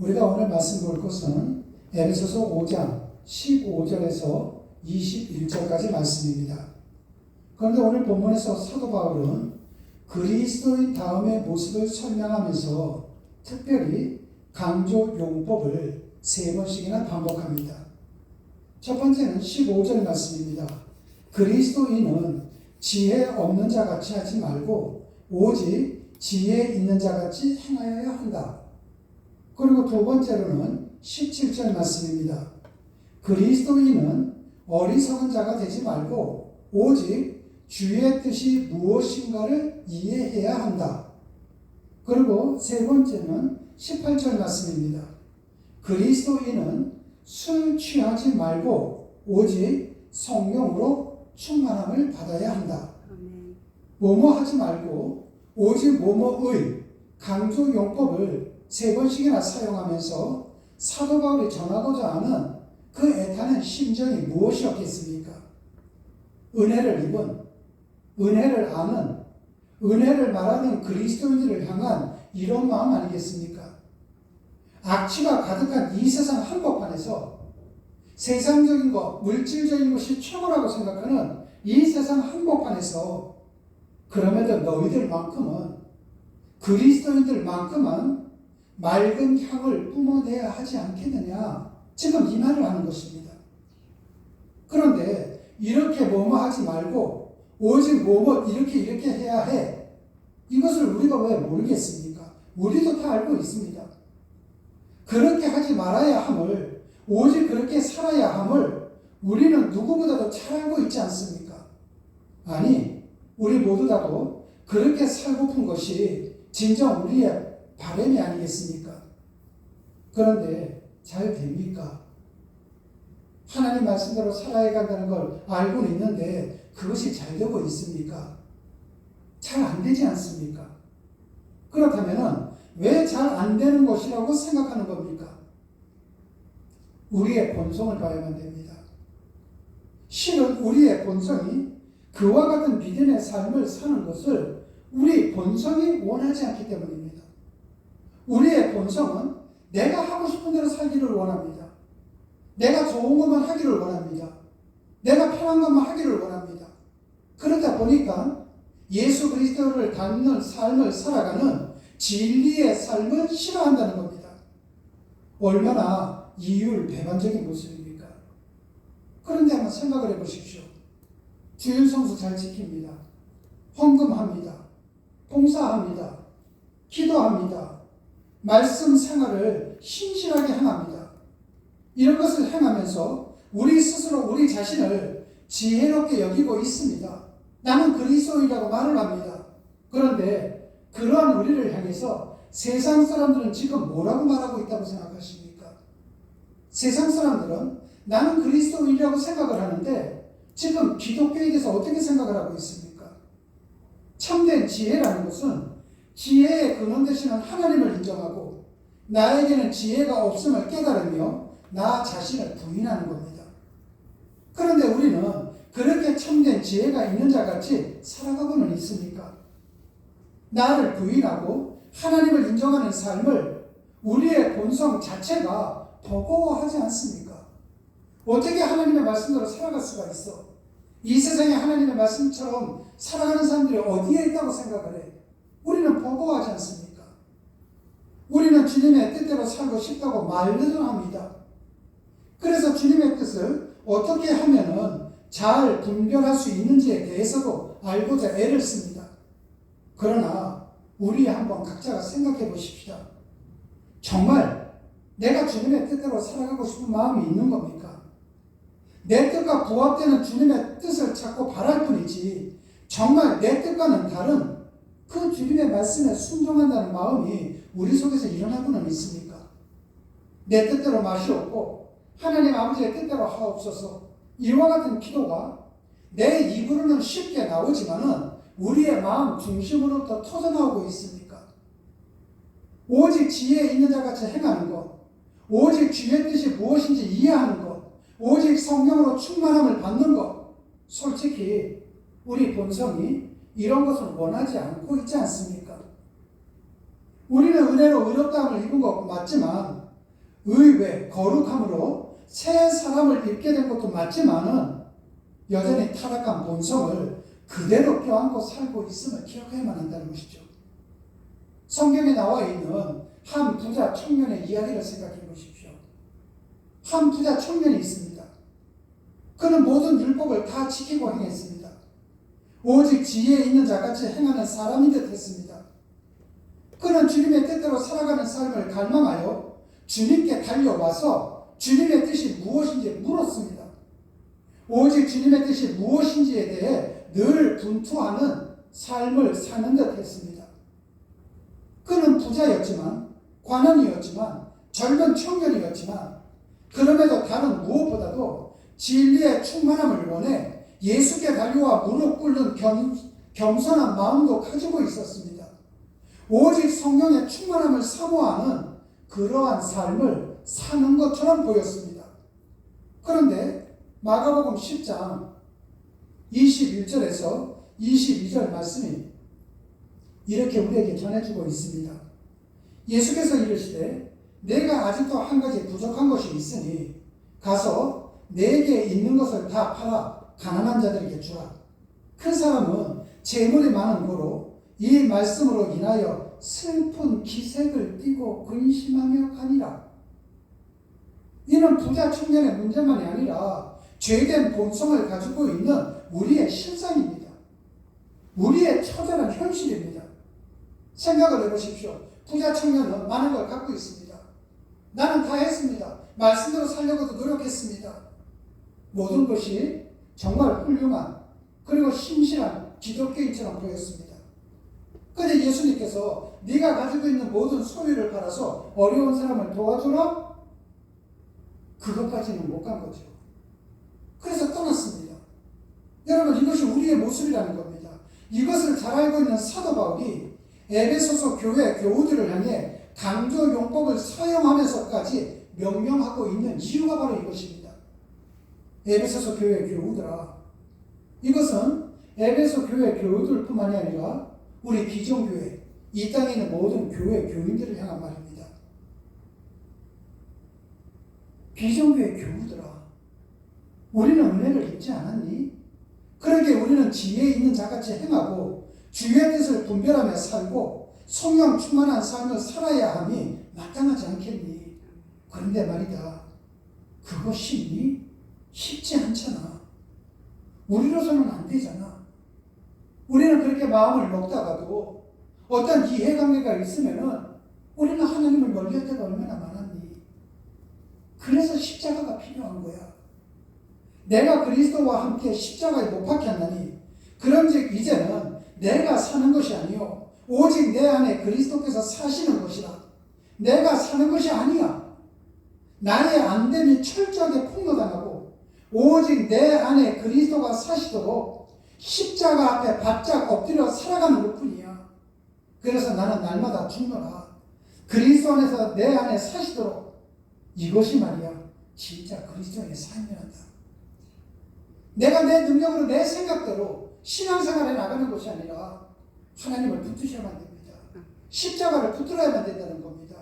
우리가 오늘 말씀 볼 것은 에베소서 5장 15절에서 21절까지 말씀입니다. 그런데 오늘 본문에서 사도 바울은 그리스도인 다음의 모습을 설명하면서 특별히 강조 용법을 3번씩이나 반복합니다. 첫 번째는 15절 말씀입니다. 그리스도인은 지혜 없는 자 같이 하지 말고 오직 지혜 있는 자 같이 행하여야 한다. 그리고 두 번째로는 17절 말씀입니다. 그리스도인은 어리석은 자가 되지 말고 오직 주의 뜻이 무엇인가를 이해해야 한다. 그리고 세 번째는 18절 말씀입니다. 그리스도인은 술 취하지 말고 오직 성령으로 충만함을 받아야 한다. 뭐뭐 하지 말고 오직 뭐뭐의 강조 용법을 3번씩이나 사용하면서 사도 바울이 전하고자 하는 그 애타는 심정이 무엇이었겠습니까? 은혜를 입은, 은혜를 아는, 은혜를 말하는 그리스도인들을 향한 이런 마음 아니겠습니까? 악취가 가득한 이 세상 한복판에서 세상적인 것, 물질적인 것이 최고라고 생각하는 이 세상 한복판에서 그럼에도 너희들만큼은, 그리스도인들만큼은 맑은 향을 뿜어내야 하지 않겠느냐. 지금 이 말을 하는 것입니다. 그런데 이렇게 뭐뭐 하지 말고 오직 뭐뭐 이렇게 해야 해. 이것을 우리가 왜 모르겠습니까? 우리도 다 알고 있습니다. 그렇게 하지 말아야 함을, 오직 그렇게 살아야 함을 우리는 누구보다도 잘 알고 있지 않습니까? 아니, 우리 모두 다도 그렇게 살고픈 것이 진정 우리의 바람이 아니겠습니까? 그런데 잘 됩니까? 하나님 말씀대로 살아야 간다는 걸 알고는 있는데 그것이 잘 되고 있습니까? 잘 안 되지 않습니까? 그렇다면 왜 잘 안 되는 것이라고 생각하는 겁니까? 우리의 본성을 봐야만 됩니다. 실은 우리의 본성이 그와 같은 믿음의 삶을 사는 것을 우리 본성이 원하지 않기 때문입니다. 우리의 본성은 내가 하고 싶은 대로 살기를 원합니다. 내가 좋은 것만 하기를 원합니다. 내가 편한 것만 하기를 원합니다. 그러다 보니까 예수 그리스도를 닮는 삶을 살아가는 진리의 삶을 싫어한다는 겁니다. 얼마나 이율배반적인 모습입니까? 그런데 한번 생각을 해보십시오. 주일 성수 잘 지킵니다. 헌금합니다. 봉사합니다. 기도합니다. 말씀 생활을 신실하게 행합니다. 이런 것을 행하면서 우리 스스로 우리 자신을 지혜롭게 여기고 있습니다. 나는 그리스도인이라고 말을 합니다. 그런데 그러한 우리를 향해서 세상 사람들은 지금 뭐라고 말하고 있다고 생각하십니까? 세상 사람들은 나는 그리스도인이라고 생각을 하는데 지금 기독교에 대해서 어떻게 생각을 하고 있습니까? 참된 지혜라는 것은 지혜의 근원 되시는 하나님을 인정하고 나에게는 지혜가 없음을 깨달으며 나 자신을 부인하는 겁니다. 그런데 우리는 그렇게 참된 지혜가 있는 자같이 살아가고는 있습니까? 나를 부인하고 하나님을 인정하는 삶을 우리의 본성 자체가 버거워하지 않습니까? 어떻게 하나님의 말씀대로 살아갈 수가 있어? 이 세상에 하나님의 말씀처럼 살아가는 사람들이 어디에 있다고 생각을 해? 우리는 버거워하지 않습니까? 우리는 주님의 뜻대로 살고 싶다고 말도 합니다. 그래서 주님의 뜻을 어떻게 하면은 잘 분별할 수 있는지에 대해서도 알고자 애를 씁니다. 그러나 우리 한번 각자가 생각해 보십시다. 정말 내가 주님의 뜻대로 살아가고 싶은 마음이 있는 겁니까? 내 뜻과 부합되는 주님의 뜻을 찾고 바랄 뿐이지 정말 내 뜻과는 다른 그 주님의 말씀에 순종한다는 마음이 우리 속에서 일어나고는 있습니까? 내 뜻대로 맛이 없고 하나님 아버지의 뜻대로 하옵소서. 이와 같은 기도가 내 입으로는 쉽게 나오지만은 우리의 마음 중심으로부터 터져나오고 있습니까? 오직 지혜에 있는 자같이 행하는 것, 오직 주의 뜻이 무엇인지 이해하는 것, 오직 성령으로 충만함을 받는 것, 솔직히 우리 본성이 이런 것을 원하지 않고 있지 않습니까? 우리는 은혜로 의롭다함을 입은 것 맞지만 의외, 거룩함으로 새 사람을 입게 된 것도 맞지만은 여전히 타락한 본성을 그대로 껴안고 살고 있음을 기억해야만 한다는 것이죠. 성경에 나와 있는 한 부자 청년의 이야기를 생각해 보십시오. 한 부자 청년이 있습니다. 그는 모든 율법을 다 지키고 행했습니다. 오직 지혜에 있는 자같이 행하는 사람인 듯 했습니다. 그는 주님의 뜻대로 살아가는 삶을 갈망하여 주님께 달려와서 주님의 뜻이 무엇인지 물었습니다. 오직 주님의 뜻이 무엇인지에 대해 늘 분투하는 삶을 사는 듯 했습니다. 그는 부자였지만, 관원이었지만, 젊은 청년이었지만, 그럼에도 다른 무엇보다도 진리의 충만함을 원해 예수께 달려와 무릎 꿇는 겸손한 마음도 가지고 있었습니다. 오직 성령의 충만함을 사모하는 그러한 삶을 사는 것처럼 보였습니다. 그런데 마가복음 10장 21절에서 22절 말씀이 이렇게 우리에게 전해주고 있습니다. 예수께서 이르시되 내가 아직도 한 가지 부족한 것이 있으니 가서 내게 있는 것을 다 팔아 가난한 자들에게 주라. 큰 사람은 재물이 많은 고로 이 말씀으로 인하여 슬픈 기색을 띠고 근심하며 가니라. 이는 부자 청년의 문제만이 아니라 죄된 본성을 가지고 있는 우리의 실상입니다. 우리의 처절한 현실입니다. 생각을 해보십시오. 부자 청년은 많은 걸 갖고 있습니다. 나는 다 했습니다. 말씀대로 살려고도 노력했습니다. 모든 것이 정말 훌륭한 그리고 신실한 기독교인처럼 보였습니다. 그런데 예수님께서 네가 가지고 있는 모든 소유를 팔아서 어려운 사람을 도와주라? 그것까지는 못 간 거죠. 그래서 떠났습니다. 여러분, 이것이 우리의 모습이라는 겁니다. 이것을 잘 알고 있는 사도 바울이 에베소서 교회 교우들을 향해 강조 용법을 사용하면서까지 명령하고 있는 이유가 바로 이것입니다. 에베소서 교회 교우들아, 이것은 에베소 교회 교우들뿐만이 아니라 우리 비전교회, 이 땅에 있는 모든 교회 교인들을 향한 말입니다. 비전교회 교우들아, 우리는 은혜를 입지 않았니? 그러기에 우리는 지혜에 있는 자같이 행하고 주의 뜻을 분별하며 살고 성령 충만한 삶을 살아야 함이 마땅하지 않겠니? 그런데 말이다, 그거 쉽니? 쉽지 않잖아. 우리로서는 안 되잖아. 우리는 그렇게 마음을 먹다가도 어떤 이해관계가 있으면은 우리는 하나님을 멀리할 때가 얼마나 많았니? 그래서 십자가가 필요한 거야. 내가 그리스도와 함께 십자가에 못 박혔나니 그런즉 이제는 내가 사는 것이 아니요 오직 내 안에 그리스도께서 사시는 것이라. 내가 사는 것이 아니야. 나의 안됨이 철저하게 폭로당하고 오직 내 안에 그리스도가 사시도록 십자가 앞에 바짝 엎드려 살아가는 것뿐이야. 그래서 나는 날마다 죽노라. 그리스도 안에서 내 안에 사시도록. 이것이 말이야 진짜 그리스도의 삶이란다. 내가 내 능력으로 내 생각대로 신앙생활에 나가는 것이 아니라 하나님을 붙드셔야만 됩니다. 십자가를 붙들어야만 된다는 겁니다.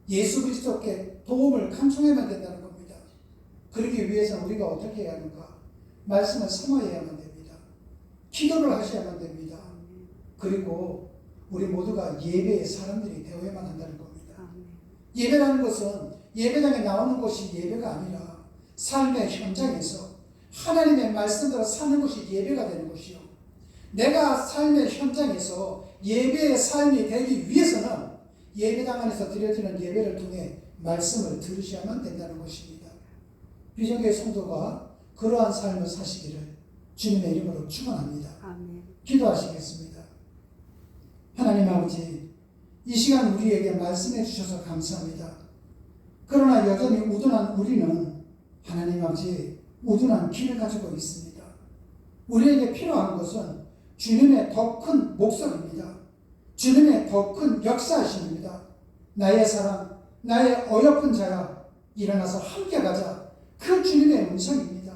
예수 그리스도께 도움을 간청해야만 된다는 겁니다. 그러기 위해서는 우리가 어떻게 해야 하는가? 말씀을 사모해야만 됩니다. 기도를 하셔야만 됩니다. 그리고 우리 모두가 예배의 사람들이 되어야만 한다는 겁니다. 예배라는 것은 예배당에 나오는 것이 예배가 아니라 삶의 현장에서 하나님의 말씀대로 사는 것이 예배가 되는 것이요. 내가 삶의 현장에서 예배의 삶이 되기 위해서는 예배당 안에서 드려지는 예배를 통해 말씀을 들으셔야만 된다는 것입니다. 비전교회 성도가 그러한 삶을 사시기를 주님의 이름으로 축원합니다. 기도하시겠습니다. 하나님 아버지, 이 시간 우리에게 말씀해 주셔서 감사합니다. 그러나 여전히 우둔한 우리는 하나님 아버지 우둔한 길을 가지고 있습니다. 우리에게 필요한 것은 주님의 더 큰 목소리입니다. 주님의 더 큰 역사하심입니다. 나의 사랑, 나의 어여쁜 자야, 일어나서 함께 가자. 그 주님의 음성입니다.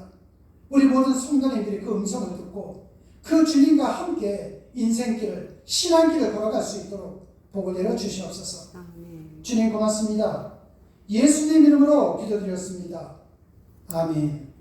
우리 모든 성도님들이 그 음성을 듣고 그 주님과 함께 인생길을, 신앙길을 걸어갈 수 있도록 복을 내려 주시옵소서. 주님 고맙습니다. 예수님 이름으로 기도드렸습니다. 아멘.